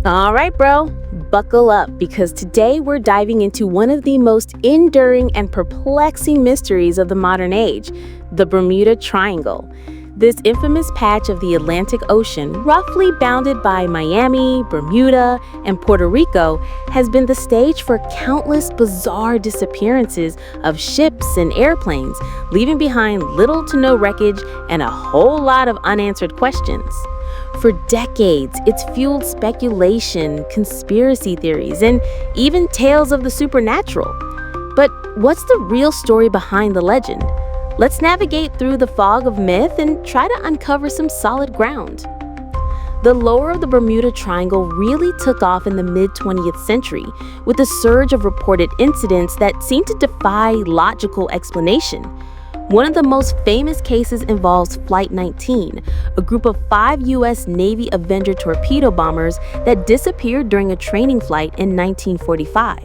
All right, bro, buckle up because today we're diving into one of the most enduring and perplexing mysteries of the modern age, the Bermuda Triangle. This infamous patch of the Atlantic Ocean, roughly bounded by Miami, Bermuda, and Puerto Rico, has been the stage for countless bizarre disappearances of ships and airplanes, leaving behind little to no wreckage and a whole lot of unanswered questions. For decades, it's fueled speculation, conspiracy theories, and even tales of the supernatural. But what's the real story behind the legend? Let's navigate through the fog of myth and try to uncover some solid ground. The lore of the Bermuda Triangle really took off in the mid-20th century, with a surge of reported incidents that seemed to defy logical explanation. One of the most famous cases involves Flight 19, a group of 5 U.S. Navy Avenger torpedo bombers that disappeared during a training flight in 1945.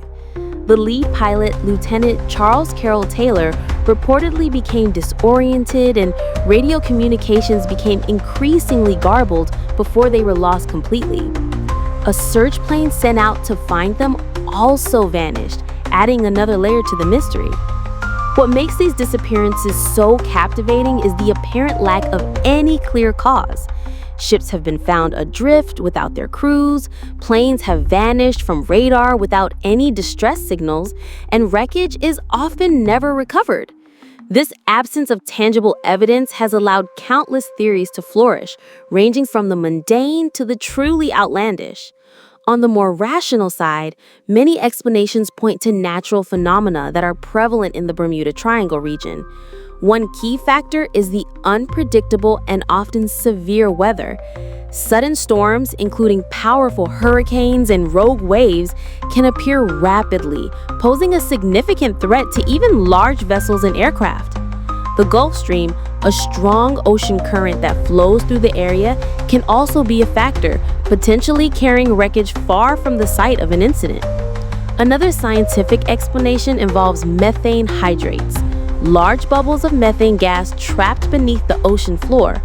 The lead pilot, Lieutenant Charles Carroll Taylor, reportedly became disoriented and radio communications became increasingly garbled before they were lost completely. A search plane sent out to find them also vanished, adding another layer to the mystery. What makes these disappearances so captivating is the apparent lack of any clear cause. Ships have been found adrift without their crews, planes have vanished from radar without any distress signals, and wreckage is often never recovered. This absence of tangible evidence has allowed countless theories to flourish, ranging from the mundane to the truly outlandish. On the more rational side, many explanations point to natural phenomena that are prevalent in the Bermuda Triangle region. One key factor is the unpredictable and often severe weather. Sudden storms, including powerful hurricanes and rogue waves, can appear rapidly, posing a significant threat to even large vessels and aircraft. The Gulf Stream, a strong ocean current that flows through the area, can also be a factor, potentially carrying wreckage far from the site of an incident. Another scientific explanation involves methane hydrates, large bubbles of methane gas trapped beneath the ocean floor.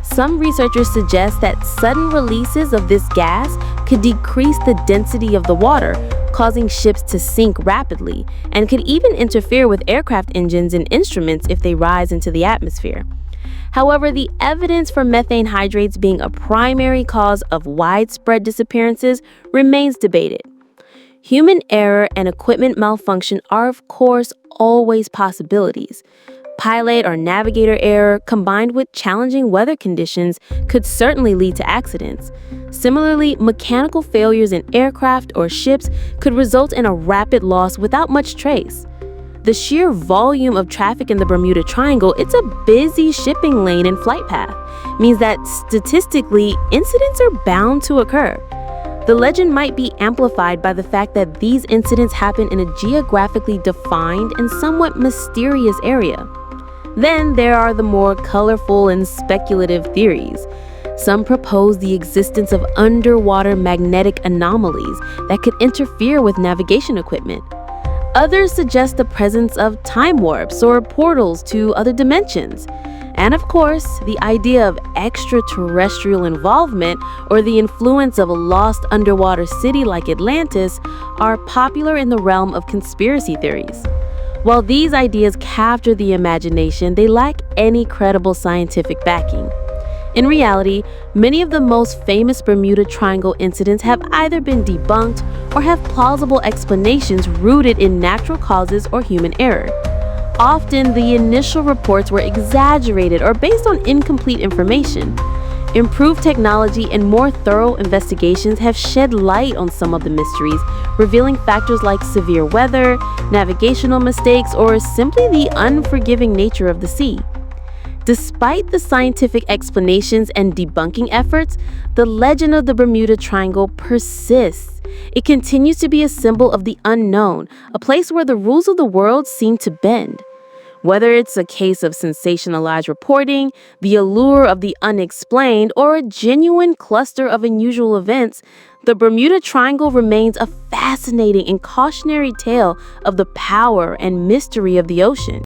Some researchers suggest that sudden releases of this gas could decrease the density of the water, causing ships to sink rapidly, and could even interfere with aircraft engines and instruments if they rise into the atmosphere. However, the evidence for methane hydrates being a primary cause of widespread disappearances remains debated. Human error and equipment malfunction are, of course, always possibilities. Pilot or navigator error combined with challenging weather conditions could certainly lead to accidents. Similarly, mechanical failures in aircraft or ships could result in a rapid loss without much trace. The sheer volume of traffic in the Bermuda Triangle, it's a busy shipping lane and flight path, means that statistically, incidents are bound to occur. The legend might be amplified by the fact that these incidents happen in a geographically defined and somewhat mysterious area. Then there are the more colorful and speculative theories. Some propose the existence of underwater magnetic anomalies that could interfere with navigation equipment. Others suggest the presence of time warps or portals to other dimensions. And of course, the idea of extraterrestrial involvement or the influence of a lost underwater city like Atlantis are popular in the realm of conspiracy theories. While these ideas capture the imagination, they lack any credible scientific backing. In reality, many of the most famous Bermuda Triangle incidents have either been debunked or have plausible explanations rooted in natural causes or human error. Often, the initial reports were exaggerated or based on incomplete information. Improved technology and more thorough investigations have shed light on some of the mysteries, revealing factors like severe weather, navigational mistakes, or simply the unforgiving nature of the sea. Despite the scientific explanations and debunking efforts, the legend of the Bermuda Triangle persists. It continues to be a symbol of the unknown, a place where the rules of the world seem to bend. Whether it's a case of sensationalized reporting, the allure of the unexplained, or a genuine cluster of unusual events, the Bermuda Triangle remains a fascinating and cautionary tale of the power and mystery of the ocean.